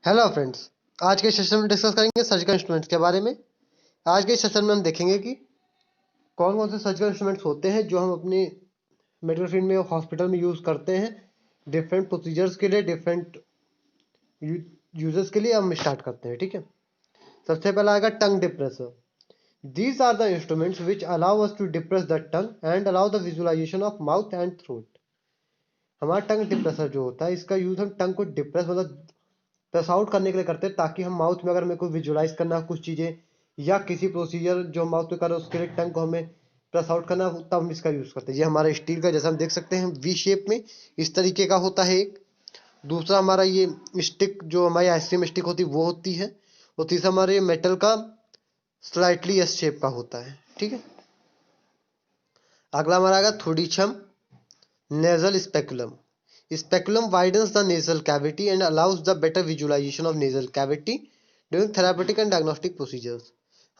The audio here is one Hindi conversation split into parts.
Hello friends. आज के सेशन में डिस्कस करेंगे सर्जिकल इंस्ट्रूमेंट्स के बारे में। आज के सेशन में हम देखेंगे कि कौन कौन से सर्जिकल इंस्ट्रूमेंट्स होते हैं जो हम अपने मेडिकल फील्ड में हॉस्पिटल में यूज़ करते हैं डिफरेंट प्रोसीजर्स के लिए, डिफरेंट यूजर्स के लिए। हम स्टार्ट करते हैं, ठीक है। सबसे पहला आएगा tongue depressor. These are the instruments which allow us to depress the tongue and allow the visualisation of mouth and throat. हमारा टंग डिप्रेसर जो होता है, इसका यूज़ हम टंग को डिप्रेस मतलब प्रेस आउट करने के लिए करते हैं, ताकि हम माउथ में अगर मेरे को विजुलाइज करना है कुछ चीज़ें या किसी प्रोसीजर जो माउथ में कर रहे हैं उसके लिए टंग को हमें प्रेस आउट करना है, तब हम इसका यूज़ करते हैं। ये हमारा स्टील का, जैसा हम देख सकते हैं, वी शेप में इस तरीके का होता है एक। दूसरा हमारा ये स्टिक जो हमारी आइसक्रीम स्टिक होती है वो होती है। और तीसरा हमारा ये मेटल का स्लाइटली एस शेप का होता है, ठीक है। अगला हमारा आएगा Thudichum nasal speculum. Speculum widens the nasal cavity and allows the better visualization of nasal cavity during therapeutic and diagnostic procedures।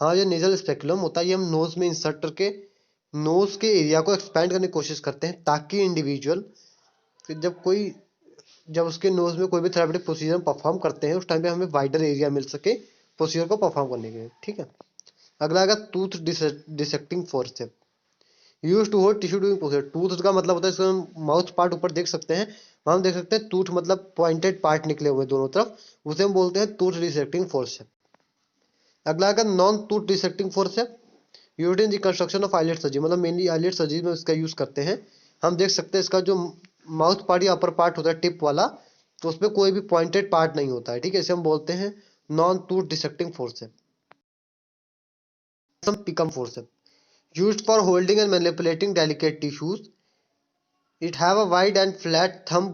हाँ, जो नेजल स्पेकुलम होता है ये हम नोज में इंसर्ट करके नोज के एरिया को एक्सपैंड करने की कोशिश करते हैं, ताकि इंडिविजुअल जब उसके नोज में कोई भी थेरापेटिक प्रोसीजर परफॉर्म करते हैं उस टाइम पे हमें वाइडर एरिया मिल सके प्रोसीजर को परफॉर्म करने के लिए, ठीक है। अगला आएगा tooth dissecting forcep. Use to hold tissue during procedure. Tooth का मतलब होता है, इसको हम माउथ पार्ट ऊपर देख सकते हैं, वहां हम देख सकते हैं टूथ मतलब पॉइंटेड पार्ट निकले हुए दोनों तरफ, उसे हम बोलते हैं टूथ डिसेक्टिंग फोर्सेप। अगला आएगा non tooth dissecting forcep. Used in reconstruction of eyelid surgery, मतलब मेनली आईलिड सर्जरी में इसका यूज करते हैं। हम देख सकते हैं इसका जो माउथ पार्ट या अपर पार्ट होता है टिप वाला, तो उसमें कोई भी पॉइंटेड पार्ट नहीं होता है, ठीक है। इसे हम बोलते हैं नॉन टूथ डिसेक्टिंग फोर्सेप। पिकम forcep used for holding and manipulating delicate tissues. It have a wide and flat thumb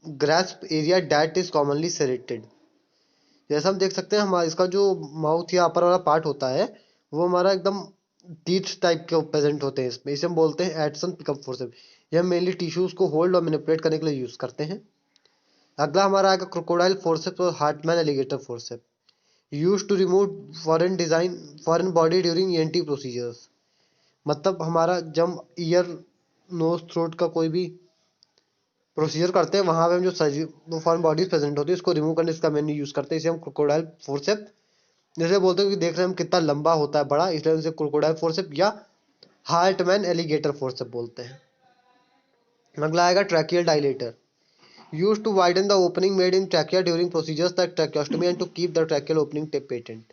grasp area that is commonly serrated। जैसा हम देख सकते हैं, हमारा इसका जो माउथ या अपर वाला पार्ट होता है वो हमारा एकदम टीथ टाइप के प्रेजेंट होते हैं इसमें। इसे हम बोलते हैं एडसन पिकअप फोर्सेप। यह मेनली टिश्यूज को होल्ड और मैनिपुलेट करने के लिए यूज करते हैं। अगला हमारा आएगा क्रोकोडाइल फोर्सेप और Hartman alligator forcep. Use to remove foreign body during ENT procedures. मतलब हमारा जब ईयर नोज थ्रोट का कोई भी प्रोसीजर करते हैं वहां पे हम जो फॉरेन बॉडीज प्रेजेंट होती है उसको रिमूव करने इसका मेन्यू यूज करते हैं। इसे हम क्रोकोडाइल फोर्सेप, जैसे बोलते हैं कि देख रहे हैं हम कितना लंबा होता है बड़ा, इसलिए इसे क्रोकोडाइल फोर्सेप या हार्टमैन एलिगेटर फोर्सेप बोलते हैं। अगला आएगा tracheal dilator. Use to widen the opening made in trachea during procedures like tracheostomy and to keep the tracheal opening tip patent.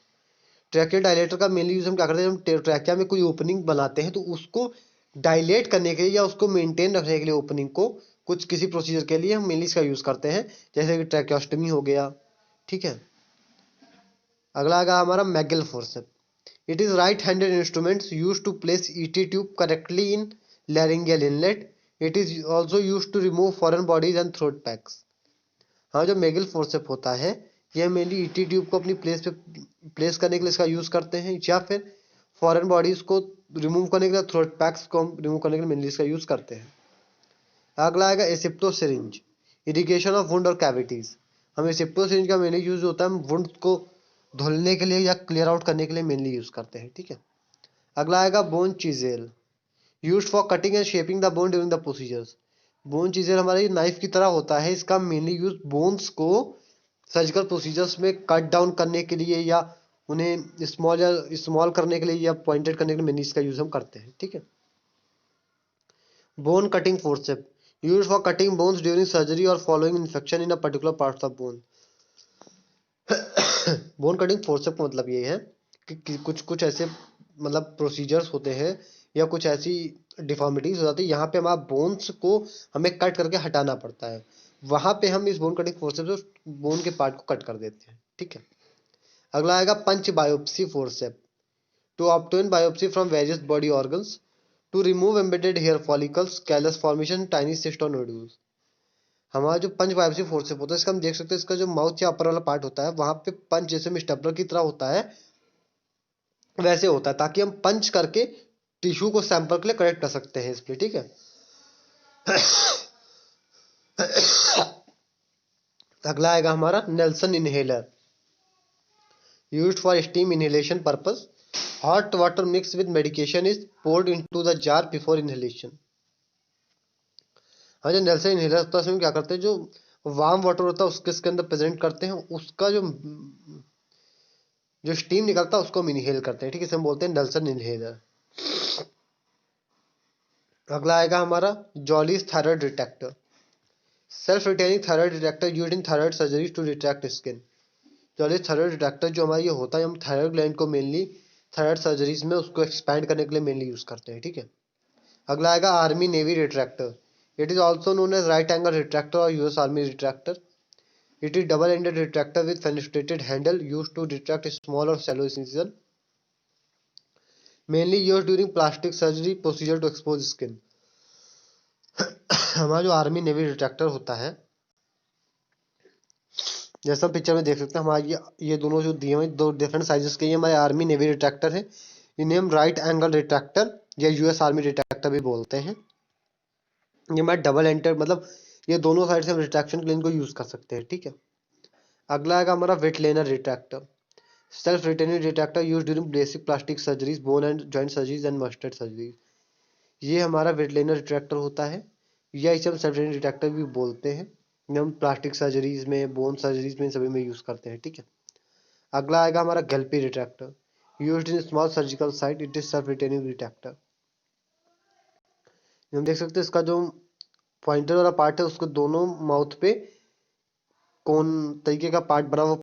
Tracheal dilator का मेनली यूज हम क्या करते हैं, हम ट्रैकिया में कोई ओपनिंग बनाते हैं तो उसको डायलेट करने के लिए या उसको मेंटेन रखने के लिए ओपनिंग को कुछ किसी प्रोसीजर के लिए हम मेनली इसका यूज करते हैं, जैसे कि ट्रैकियोस्टोमी हो गया, ठीक है। अगला आएगा हमारा Magill forcep. It is right handed instruments use to place ET tube correctly in laryngeal inlet. It is also use to remove foreign bodies and throat packs. हाँ, जो मैगल फोर्सेप होता है यह मेनली ईटी ट्यूब को अपनी प्लेस पे प्लेस करने के लिए इसका यूज करते हैं, या फिर फॉरेन बॉडीज को रिमूव करने के लिए, थ्रोट पैक्स को हम रिमूव करने के लिए मेनली इसका यूज करते हैं। अगला आएगा एसेप्टो सिरिंज, इरिगेशन ऑफ वुंड और कैविटीज। हम एसेप्टो सिरिंज का मेनली यूज होता है, हम वुंड को धुलने के लिए या क्लियर आउट करने के लिए मेनली यूज करते हैं, ठीक है। अगला आएगा bone chisel, use for cutting and shaping the bone during the procedures. Bone chisel हमारा ये नाइफ की तरह होता है, इसका मेनली यूज बोन्स को सर्जिकल प्रोसीजर्स में कट डाउन करने के लिए या उन्हें स्मॉल करने के लिए या पॉइंटेड करने के लिए मेनली इसका यूज हम करते हैं, ठीक है। Bone cutting forcep, use for cutting bones during surgery और following infection in a particular part of bone. Bone cutting forcep का मतलब ये है कि कुछ कुछ ऐसे मतलब प्रोसीजर्स होते हैं या कुछ ऐसी डिफॉर्मिटीज हो जाती है, यहाँ पे हमारा बोन्स को हमें कट करके हटाना पड़ता है, वहां पे हम इस बोन कटिंग फोर्सेप से बोन के पार्ट को कट कर देते हैं, ठीक है। अगला आएगा punch biopsy forcep, to obtain biopsy from various body organs to remove embedded hair follicles, callus formation, tiny cyst और नोड्यूल्स। हमारा जो पंच बायोप्सी फोर्सेप होता है इसका हम देख सकते हैं, इसका जो माउथ या अपर वाला पार्ट होता है वहां पे पंच जैसे में स्टेपलर की तरह होता है, वैसे होता है, ताकि हम पंच करके टिश्यू को सैंपल के लिए कलेक्ट कर सकते हैं इसमें, ठीक है। अगला आएगा हमारा Nelson inhaler, used for steam inhalation purpose. Hot water mix with medication is poured into the jar before inhalation. हाँ, जो नेल्सन इनहेलर होता है उसमें क्या करते हैं, जो वार्म वाटर होता है उसके इसके अंदर प्रेजेंट करते हैं, उसका जो जो स्टीम निकलता है उसको हम इनहेल करते हैं, ठीक है, इसे हम बोलते हैं नेल्सन इनहेलर। अगला आएगा हमारा Joll's thyroid retractor. Self retaining thyroid retractor used in thyroid surgery to retract skin. Joll's thyroid retractor जो हमारा ये होता है, हम थायराइड ग्लैंड को मेनली थायराइड सर्जरीज में उसको एक्सपैंड करने के लिए मेनली यूज करते हैं, ठीक है। अगला आएगा army navy retractor. It is also known as right angle retractor और US army retractor. It is double-ended retractor with fenestrated handle used to retract small or shallow incision. Mainly used during plastic surgery procedure to expose skin. हमारा जो आर्मी नेवी रिट्रैक्टर होता है, जैसा पिक्चर में देख सकते हैं, हमारे ये दोनों जो दिए हुए दो डिफरेंट साइजेस के, ये हमारे आर्मी नेवी रिट्रैक्टर है। इन्हें हम राइट एंगल रिट्रैक्टर या यूएस आर्मी रिट्रैक्टर भी बोलते हैं। ये हमारे डबल एंटर मतलब ये दोनों साइड से हम रिट्रैक्शन के लिए इनको यूज कर सकते हैं, ठीक है। अगला आएगा हमारा Weitlaner retractor. Self retaining retractor use during basic plastic surgeries, bone and joint surgeries and mustard surgeries. ये हमारा वेटलेनर रिट्रैक्टर होता है, या इसे हम सेल्फ रिटेनिंग रिट्रैक्टर भी बोलते हैं। ये हम प्लास्टिक सर्जरीज में, बोन सर्जरीज में, सभी में यूज करते हैं, ठीक है। अगला आएगा हमारा Gelpi retractor. Used in small surgical site, it is self retaining retractor. हम देख सकते हैं इसका जो पॉइंटर वाला पार्ट है उसको दोनों माउथ पे कोन तरीके का पार्ट बना हुआ